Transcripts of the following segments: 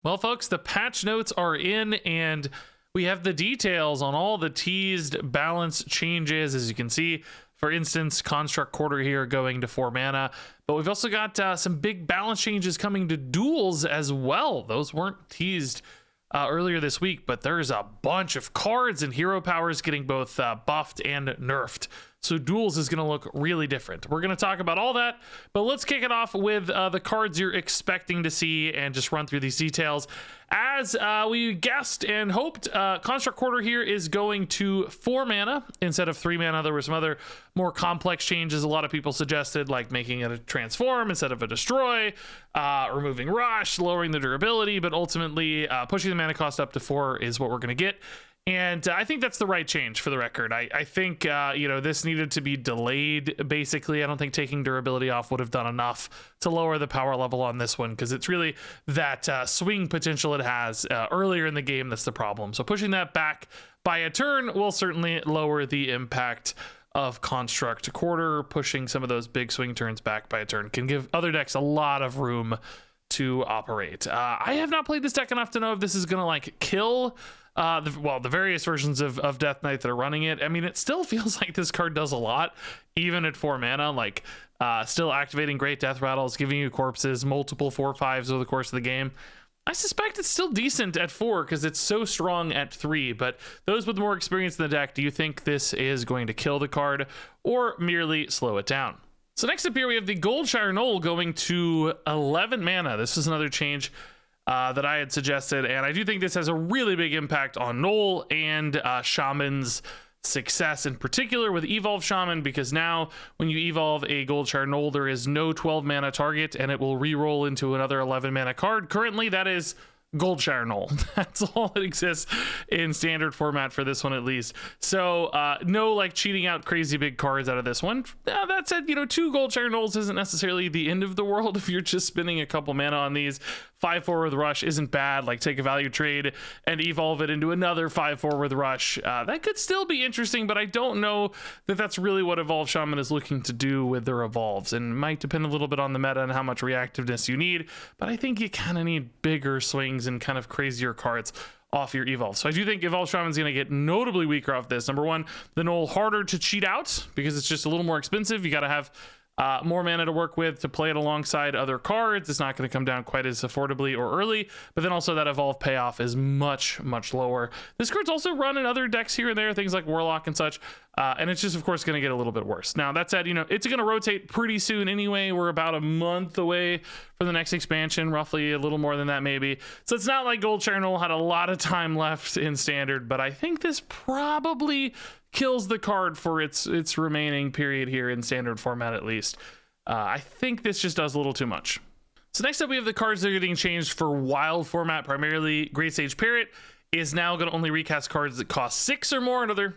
Well, folks, the patch notes are in, and we have the details on all the teased balance changes. As you can see, for instance, Construct Quarter here going to 4 mana, but we've also got some big balance changes coming to Duels as well. Those weren't teased earlier this week, but there's a bunch of cards and hero powers getting both buffed and nerfed. So Duels is going to look really different. We're going to talk about all that, but let's kick it off with the cards you're expecting to see and just run through these details. As we guessed and hoped, Construct Quarter here is going to 4 mana instead of 3 mana. There were some other more complex changes a lot of people suggested, like making it a transform instead of a destroy, removing rush, lowering the durability, but ultimately pushing the mana cost up to 4 is what we're going to get. And I think that's the right change for the record. I think, this needed to be delayed, basically. I don't think taking durability off would have done enough to lower the power level on this one, because it's really that swing potential it has earlier in the game that's the problem. So pushing that back by a turn will certainly lower the impact of Construct Quarter. Pushing some of those big swing turns back by a turn can give other decks a lot of room to operate. I have not played this deck enough to know if this is going to kill the various versions of Death Knight that are running it. I mean, it still feels like this card does a lot, even at 4 mana, like still activating great death rattles, giving you corpses, multiple 4/5s over the course of the game. I suspect it's still decent at 4 because it's so strong at 3, but those with more experience in the deck, do you think this is going to kill the card or merely slow it down? So next up here, we have the Goldshire Knoll going to 11 mana. This is another change that I had suggested, and I do think this has a really big impact on Knoll and Shaman's success in particular with Evolve Shaman, because now when you evolve a Goldshire Knoll, there is no 12 mana target and it will re-roll into another 11 mana card. Currently, that is Goldshire Knoll. That's all that exists in standard format for this one, at least. So no cheating out crazy big cards out of this one. That said, 2 Goldshire Knolls isn't necessarily the end of the world if you're just spending a couple mana on these. 5/4 with rush isn't bad. Take a value trade and evolve it into another 5/4 with rush. That could still be interesting, but I don't know that that's really what Evolve Shaman is looking to do with their evolves, and it might depend a little bit on the meta and how much reactiveness you need, but I think you kind of need bigger swings and kind of crazier cards off your evolve. So I do think Evolve Shaman's going to get notably weaker off this. Number one, the Knoll harder to cheat out because it's just a little more expensive. You got to have more mana to work with to play it alongside other cards. It's not going to come down quite as affordably or early, but then also that evolve payoff is much lower. This card's also run in other decks here and there, things like Warlock and such, and it's just of course going to get a little bit worse. Now that said, it's going to rotate pretty soon anyway. We're about a month away from the next expansion, roughly, a little more than that maybe. So it's not like Goldshire Knoll had a lot of time left in standard, but I think this probably kills the card for its remaining period here in standard format, at least. I think this just does a little too much. So next up, we have the cards that are getting changed for wild format. Primarily, Great Sage Parrot is now going to only recast cards that cost 6 or more. Another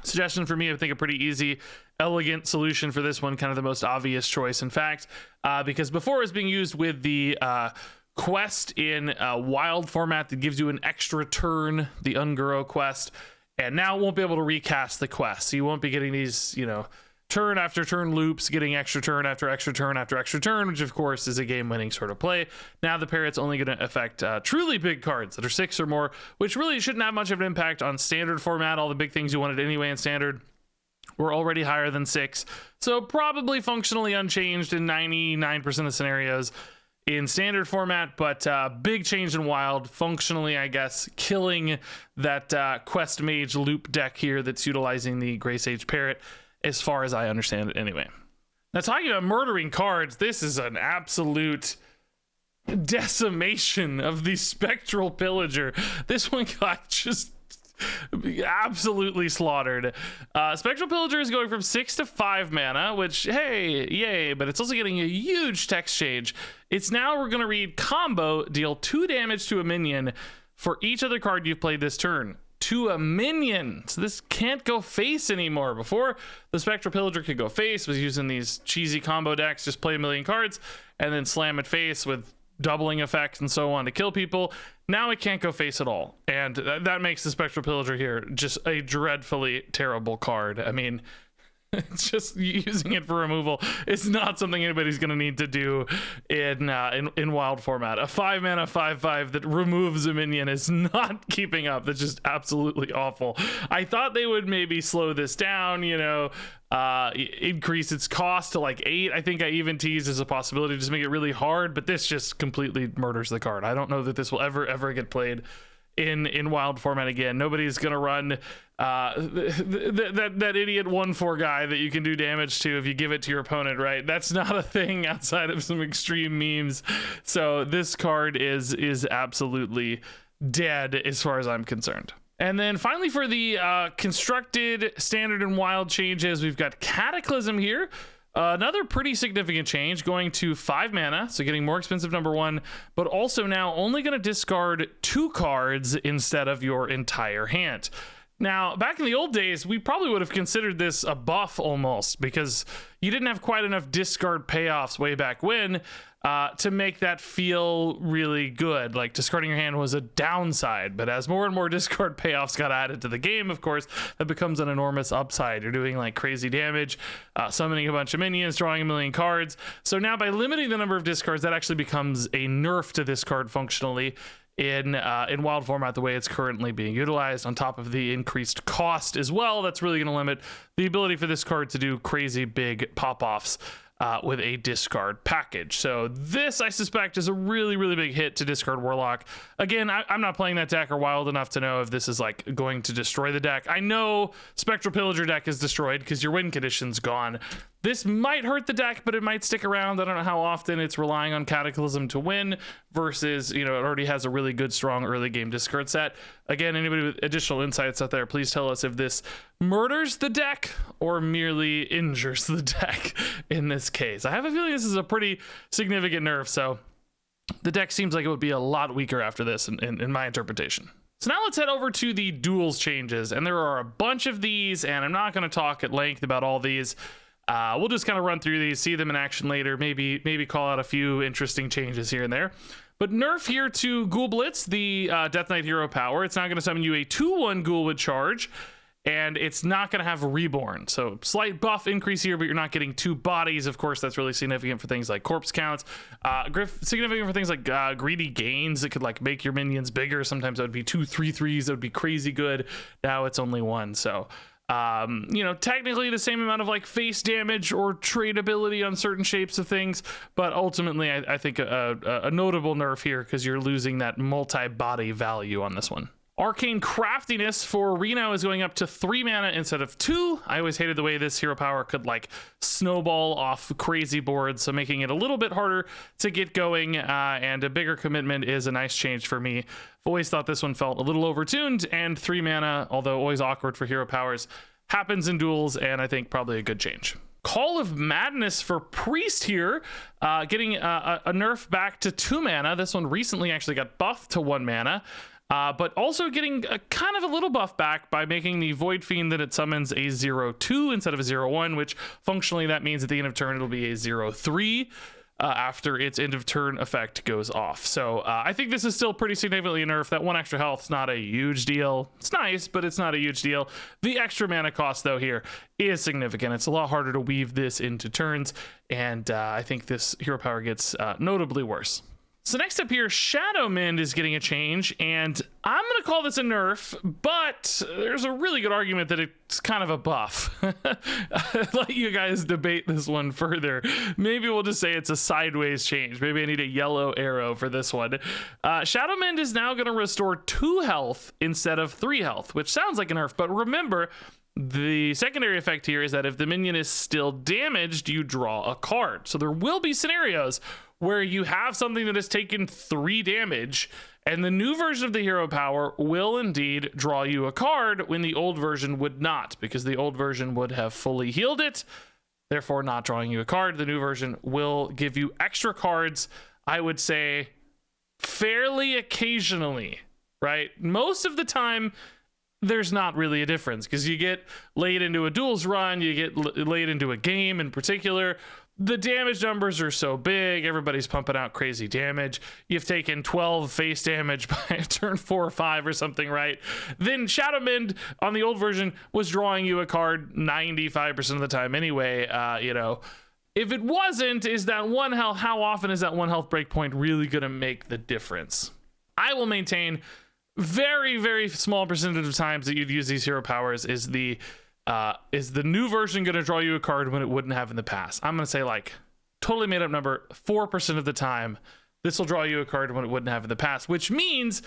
suggestion for me, I think a pretty easy, elegant solution for this one, kind of the most obvious choice, in fact, because before it was being used with the quest in wild format that gives you an extra turn, the Unguro quest, and now it won't be able to recast the quest. So you won't be getting these, turn after turn loops, getting extra turn after extra turn after extra turn, which of course is a game-winning sort of play. Now the Parrot's only going to affect truly big cards that are 6 or more, which really shouldn't have much of an impact on standard format. All the big things you wanted anyway in standard were already higher than 6. So probably functionally unchanged in 99% of scenarios in standard format, but big change in wild, functionally, I guess, killing that quest mage loop deck here that's utilizing the Grey Sage Parrot, as far as I understand it anyway. Now, talking about murdering cards, this is an absolute decimation of the Spectral Pillager. This one got just absolutely slaughtered. Spectral Pillager is going from 6 to 5 mana, which, hey, yay, but it's also getting a huge text change. It's now, we're going to read combo, deal 2 damage to a minion for each other card you've played this turn. To a minion. So this can't go face anymore. Before, the Spectral Pillager could go face, was using these cheesy combo decks, just play a million cards and then slam it face with doubling effects and so on to kill people. Now it can't go face at all, and that makes the Spectral Pillager here just a dreadfully terrible card. I mean, It's just using it for removal. It's not something anybody's going to need to do in wild format. A 5-mana 5/5 that removes a minion is not keeping up. That's just absolutely awful. I thought they would maybe slow this down, you know, increase its cost to like 8. I think I even teased as a possibility to just make it really hard, but this just completely murders the card. I don't know that this will ever get played in wild format again. Nobody's gonna run that idiot 1/4 guy that you can do damage to if you give it to your opponent, right? That's not a thing outside of some extreme memes. So this card is absolutely dead as far as I'm concerned. And then finally, for the constructed, standard, and wild changes, we've got Cataclysm here. Another pretty significant change, going to 5 mana, so getting more expensive, number 1, but also now only going to discard 2 cards instead of your entire hand. Now, back in the old days, we probably would have considered this a buff almost, because you didn't have quite enough discard payoffs way back when to make that feel really good. Like, discarding your hand was a downside, but as more and more discard payoffs got added to the game, of course, that becomes an enormous upside. You're doing like crazy damage, summoning a bunch of minions, drawing a million cards. So now by limiting the number of discards, that actually becomes a nerf to this card functionally in wild format, the way it's currently being utilized, on top of the increased cost as well. That's really going to limit the ability for this card to do crazy big pop-offs with a discard package. So this, I suspect, is a really big hit to discard Warlock. Again, I'm not playing that deck or wild enough to know if this is like going to destroy the deck. I know Spectral Pillager deck is destroyed because your win condition's gone. This might hurt the deck, but it might stick around. I don't know how often it's relying on Cataclysm to win versus, you know, it already has a really good, strong early game discard set. Again, anybody with additional insights out there, please tell us if this murders the deck or merely injures the deck in this case. I have a feeling this is a pretty significant nerf, so the deck seems like it would be a lot weaker after this in my interpretation. So now let's head over to the Duels changes, and there are a bunch of these, and I'm not going to talk at length about all these. We'll just kind of run through these, see them in action later, maybe call out a few interesting changes here and there. But nerf here to Ghoul Blitz, the Death Knight hero power. It's now going to summon you a 2/1 Ghoul with charge, and it's not going to have Reborn. So slight buff increase here, but you're not getting 2 bodies. Of course, that's really significant for things like corpse counts. Significant for things like greedy gains that could like make your minions bigger. Sometimes that would be 2 3/3s. That would be crazy good. Now it's only 1. So you know, technically the same amount of like face damage or tradability on certain shapes of things, but ultimately I think a notable nerf here because you're losing that multi-body value on this one. Arcane Craftiness for Reno is going up to 3 mana instead of 2. I always hated the way this hero power could like snowball off crazy boards, so making it a little bit harder to get going and a bigger commitment is a nice change for me. I've always thought this one felt a little overtuned, and 3 mana, although always awkward for hero powers, happens in Duels, and I think probably a good change. Call of Madness for Priest here, getting a nerf back to 2 mana. This one recently actually got buffed to 1 mana. But also getting a kind of a little buff back by making the Void Fiend that it summons a 0/2 instead of a 0/1, which functionally that means at the end of turn it'll be a 0/3 after its end of turn effect goes off. So I think this is still pretty significantly a nerf. That 1 extra health is not a huge deal. It's nice, but it's not a huge deal. The extra mana cost though here is significant. It's a lot harder to weave this into turns, and I think this hero power gets notably worse. So next up here, Shadow Mend is getting a change, and I'm going to call this a nerf, but there's a really good argument that it's kind of a buff. I'd let you guys debate this one further. Maybe we'll just say it's a sideways change. Maybe I need a yellow arrow for this one. Shadow Mend is now going to restore 2 health instead of 3 health, which sounds like a nerf, but remember, the secondary effect here is that if the minion is still damaged, you draw a card. So there will be scenarios where you have something that has taken 3 damage, and the new version of the hero power will indeed draw you a card when the old version would not, because the old version would have fully healed it, therefore not drawing you a card. The new version will give you extra cards, I would say, fairly occasionally, right? Most of the time, there's not really a difference, because you get late into a duels run, you get late into a game in particular, the damage numbers are so big, everybody's pumping out crazy damage. You've taken 12 face damage by turn 4 or 5 or something, right? Then Shadow Mend on the old version was drawing you a card 95% of the time anyway. You know, if it wasn't, is that one health, how often is that one health breakpoint really gonna make the difference? I will maintain very, very small percentage of times that you'd use these hero powers is the new version going to draw you a card when it wouldn't have in the past. I'm going to say, like, totally made up number, 4% of the time this will draw you a card when it wouldn't have in the past, which means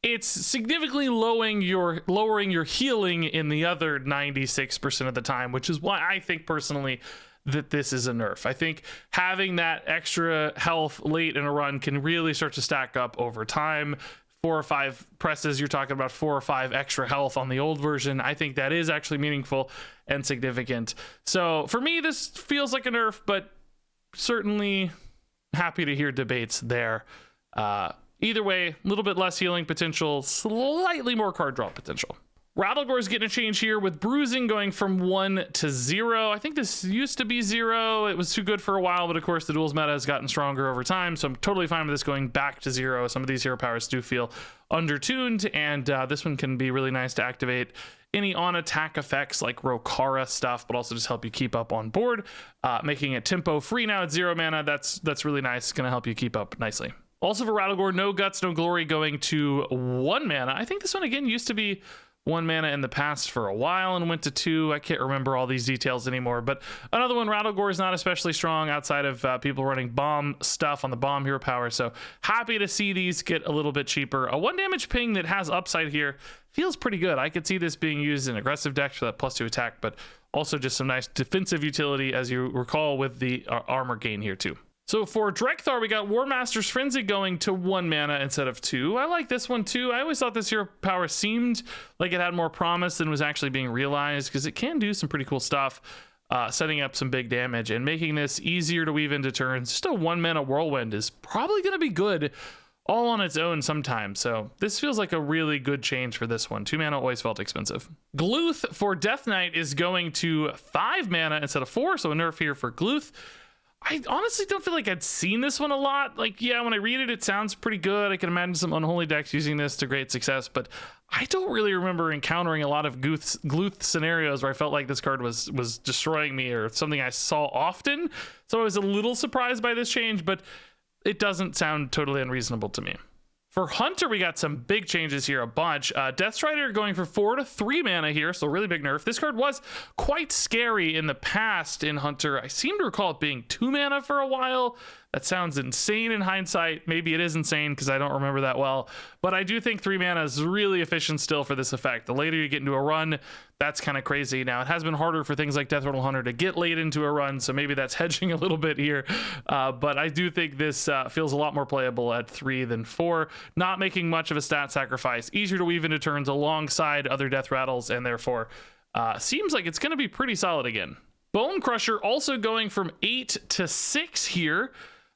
it's significantly lowering your healing in the other 96% of the time, which is why I think personally that this is a nerf. I think having that extra health late in a run can really start to stack up over time. 4 or 5 presses, you're talking about 4 or 5 extra health on the old version. I think that is actually meaningful and significant. So for me, this feels like a nerf, but certainly happy to hear debates there. Either way, a little bit less healing potential, slightly more card draw potential. Rattlegore getting a change here with bruising going from 1 to 0. I think this used to be 0. It was too good for a while, but of course the duels meta has gotten stronger over time, so I'm totally fine with this going back to 0. Some of these hero powers do feel undertuned, and this one can be really nice to activate any on attack effects like Rokara stuff, but also just help you keep up on board, making it tempo free now at 0 mana. That's really nice. It's going to help you keep up nicely. Also for Rattlegore, no guts, no glory going to 1 mana. I think this one again used to be 1 mana in the past for a while and went to 2. I can't remember all these details anymore, but another one, Rattlegore is not especially strong outside of people running bomb stuff on the bomb hero power, so happy to see these get a little bit cheaper. A 1 damage ping that has upside here feels pretty good. I could see this being used in aggressive decks for that +2 attack, but also just some nice defensive utility, as you recall, with the armor gain here too. So for Drekthar, we got War Master's Frenzy going to 1 mana instead of 2. I like this one too. I always thought this hero power seemed like it had more promise than was actually being realized, because it can do some pretty cool stuff, setting up some big damage and making this easier to weave into turns. Just a 1 mana Whirlwind is probably going to be good all on its own sometimes. So this feels like a really good change for this one. 2 mana always felt expensive. Gluth for Death Knight is going to 5 mana instead of 4, so a nerf here for Gluth. I honestly don't feel like I'd seen this one a lot. Like, yeah, when I read it, it sounds pretty good. I can imagine some unholy decks using this to great success, but I don't really remember encountering a lot of Gluth scenarios where I felt like this card was destroying me or something I saw often. So I was a little surprised by this change, but it doesn't sound totally unreasonable to me. For Hunter, we got some big changes here, a bunch. Deathstrider going from 4 to 3 mana here, so really big nerf. This card was quite scary in the past in Hunter. I seem to recall it being 2 mana for a while. That sounds insane in hindsight. Maybe it is insane because I don't remember that well. But I do think 3 mana is really efficient still for this effect. The later you get into a run, that's kind of crazy. Now, it has been harder for things like Death Rattle Hunter to get late into a run, so maybe that's hedging a little bit here. But I do think this feels a lot more playable at 3 than 4. Not making much of a stat sacrifice. Easier to weave into turns alongside other Death Rattles, and therefore seems like it's going to be pretty solid again. Bone Crusher also going from 8 to 6 here.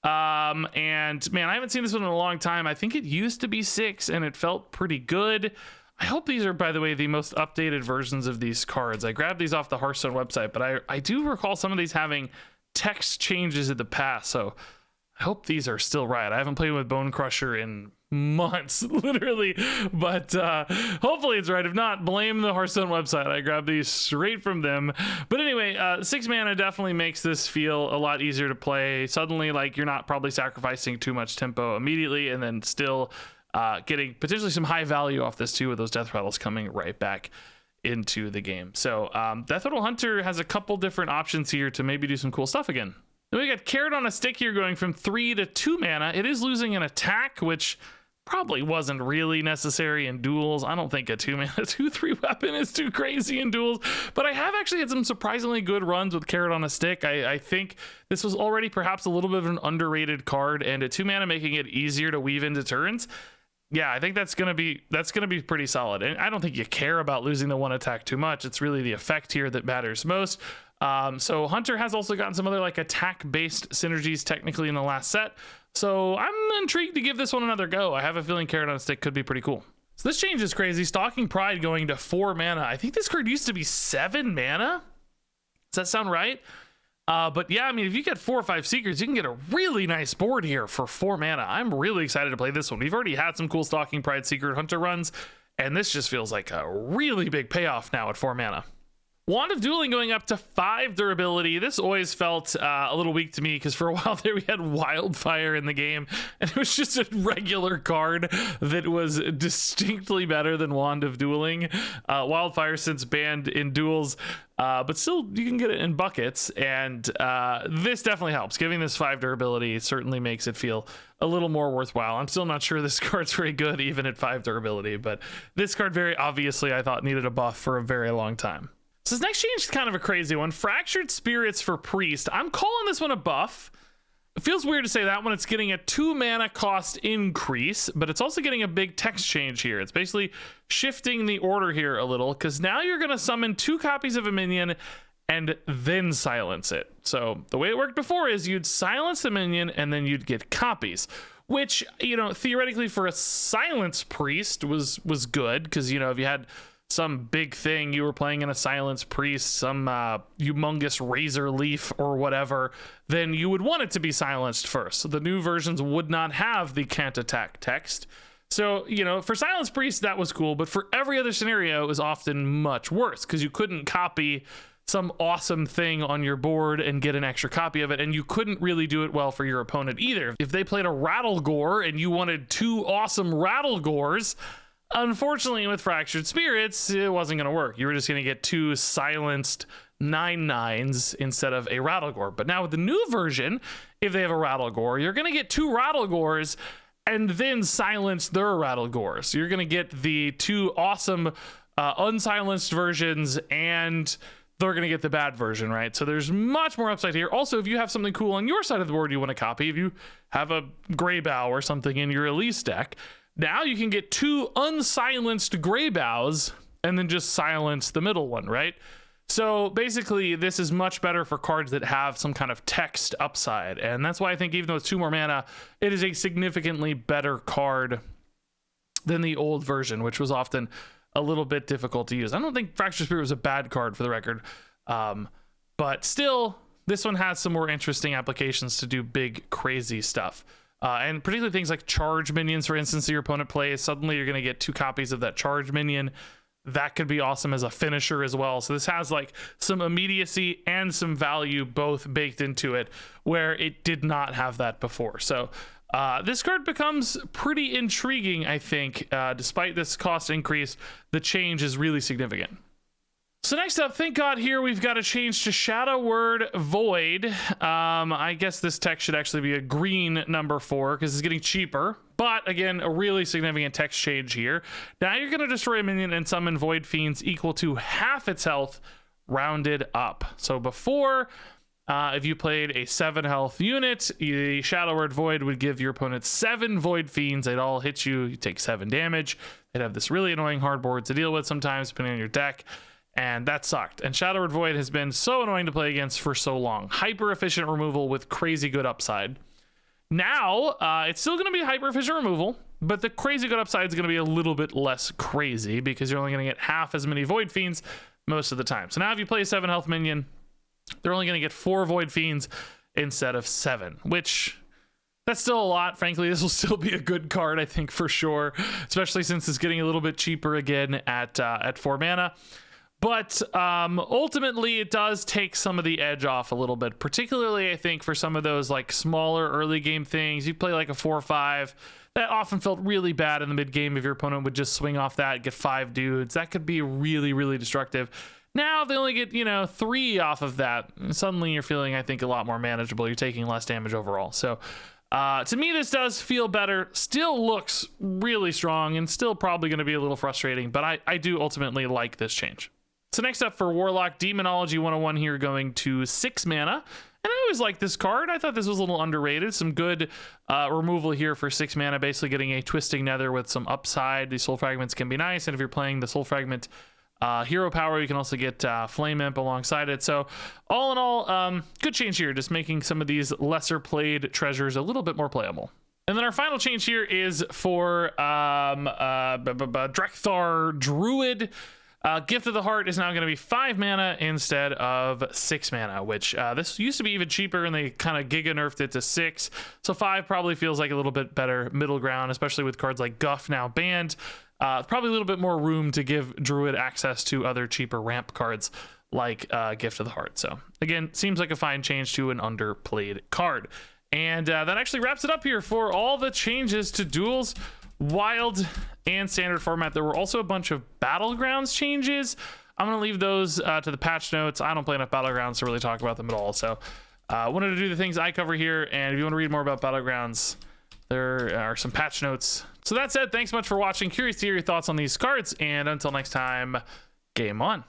And man, I haven't seen this one in a long time. I think it used to be 6 and it felt pretty good. I hope these are, by the way, the most updated versions of these cards. I grabbed these off the Hearthstone website, but I do recall some of these having text changes in the past, so I hope these are still right. I haven't played with Bone Crusher in months, literally, but hopefully it's right. If not, blame the Hearthstone website. I grabbed these straight from them. But anyway, 6 mana definitely makes this feel a lot easier to play. Suddenly, like, you're not probably sacrificing too much tempo immediately, and then still getting potentially some high value off this too, with those Death Rattles coming right back into the game. So Death Rattle Hunter has a couple different options here to maybe do some cool stuff again. Then we got Carrot on a Stick here going from 3 to 2 mana. It is losing an attack, which probably wasn't really necessary in Duels. I don't think a 2 mana 2/3 weapon is too crazy in Duels, but I have actually had some surprisingly good runs with Carrot on a Stick. I think this was already perhaps a little bit of an underrated card, and a 2 mana making it easier to weave into turns. Yeah, I think that's gonna be pretty solid. And I don't think you care about losing the 1 attack too much. It's really the effect here that matters most. So Hunter has also gotten some other like attack-based synergies technically in the last set. So I'm intrigued to give this one another go. I have a feeling Carrot on a Stick could be pretty cool. So this change is crazy. Stalking Pride going to 4 mana. I think this card used to be 7 mana. Does that sound right? But yeah, I mean, if you get 4 or 5 Seekers, you can get a really nice board here for 4 mana. I'm really excited to play this one. We've already had some cool Stalking Pride Secret Hunter runs, and this just feels like a really big payoff now at 4 mana. Wand of Dueling going up to 5 durability. This always felt a little weak to me because for a while there we had Wildfire in the game, and it was just a regular card that was distinctly better than Wand of Dueling. Wildfire since banned in Duels, but still you can get it in buckets, and this definitely helps. Giving this 5 durability certainly makes it feel a little more worthwhile. I'm still not sure this card's very good even at 5 durability, but this card very obviously I thought needed a buff for a very long time. So this next change is kind of a crazy one. Fractured Spirits for Priest. I'm calling this one a buff. It feels weird to say that when it's getting a 2 mana cost increase, but it's also getting a big text change here. It's basically shifting the order here a little, because now you're going to summon 2 copies of a minion and then silence it. So the way it worked before is you'd silence the minion and then you'd get copies, which, you know, theoretically for a silence priest was good, because, you know, if you had some big thing you were playing in a silence priest, some humongous razor leaf or whatever, then you would want it to be silenced first. So the new versions would not have the can't attack text. So, you know, for silence priest that was cool, but for every other scenario it was often much worse, because you couldn't copy some awesome thing on your board and get an extra copy of it, and you couldn't really do it well for your opponent either. If they played a Rattlegore and you wanted 2 awesome Rattlegores, unfortunately, with Fractured Spirits, it wasn't going to work. You were just going to get 2 silenced 9/9s instead of a Rattlegore. But now with the new version, if they have a Rattlegore, you're going to get 2 Rattlegores and then silence their Rattlegores. So you're going to get the 2 awesome unsilenced versions, and they're going to get the bad version, right? So there's much more upside here. Also, if you have something cool on your side of the board you want to copy, if you have a Greybough or something in your Elise deck, now you can get 2 unsilenced Greybows and then just silence the middle one, right? So basically, this is much better for cards that have some kind of text upside. And that's why I think even though it's 2 more mana, it is a significantly better card than the old version, which was often a little bit difficult to use. I don't think Fractured Spirit was a bad card for the record. But still, this one has some more interesting applications to do big, crazy stuff. And particularly things like charge minions, for instance, that your opponent plays. Suddenly you're going to get 2 copies of that charge minion. That could be awesome as a finisher as well. So this has like some immediacy and some value both baked into it, where it did not have that before. So this card becomes pretty intriguing, I think. Despite this cost increase, the change is really significant. So next up, thank God here we've got a change to Shadow Word Void. I guess this text should actually be a green number 4 because it's getting cheaper. But again, a really significant text change here. Now you're going to destroy a minion and summon Void Fiends equal to half its health rounded up. So before, if you played a 7 health unit, the Shadow Word Void would give your opponent 7 Void Fiends. They'd all hit you. You take 7 damage. They'd have this really annoying hard board to deal with sometimes, depending on your deck. And that sucked. And Shadow Word Void has been so annoying to play against for so long. Hyper efficient removal with crazy good upside. Now, it's still going to be hyper efficient removal, but the crazy good upside is going to be a little bit less crazy because you're only going to get half as many Void Fiends most of the time. So now if you play a 7 health minion, they're only going to get 4 Void Fiends instead of 7, which that's still a lot. Frankly, this will still be a good card, I think, for sure, especially since it's getting a little bit cheaper again at 4 mana. But ultimately, it does take some of the edge off a little bit, particularly, I think, for some of those like smaller early game things. You play like a 4/5. That often felt really bad in the mid game if your opponent would just swing off that, get 5 dudes. That could be really, really destructive. Now, if they only get, 3 off of that, suddenly you're feeling, I think, a lot more manageable. You're taking less damage overall. So to me, this does feel better. Still looks really strong and still probably going to be a little frustrating, but I do ultimately like this change. So next up for Warlock, Demonology 101 here going to 6 mana. And I always like this card. I thought this was a little underrated. Some good removal here for 6 mana, basically getting a Twisting Nether with some upside. These Soul Fragments can be nice, and if you're playing the Soul Fragment hero power, you can also get Flame Imp alongside it. So all in all, good change here, just making some of these lesser played treasures a little bit more playable. And then our final change here is for Drekthar Druid. Gift of the Heart is now going to be 5 mana instead of 6 mana, which this used to be even cheaper, and they kind of giga nerfed it to 6. So 5 probably feels like a little bit better middle ground, especially with cards like Guff now banned. Probably a little bit more room to give Druid access to other cheaper ramp cards like Gift of the Heart. So again, seems like a fine change to an underplayed card. And that actually wraps it up here for all the changes to Duels, Wild, and Standard format. There were also a bunch of Battlegrounds changes. I'm going to leave those to the patch notes. I don't play enough Battlegrounds to really talk about them at all. So I wanted to do the things I cover here. And if you want to read more about Battlegrounds, there are some patch notes. So that said, thanks so much for watching. Curious to hear your thoughts on these cards. And until next time, game on.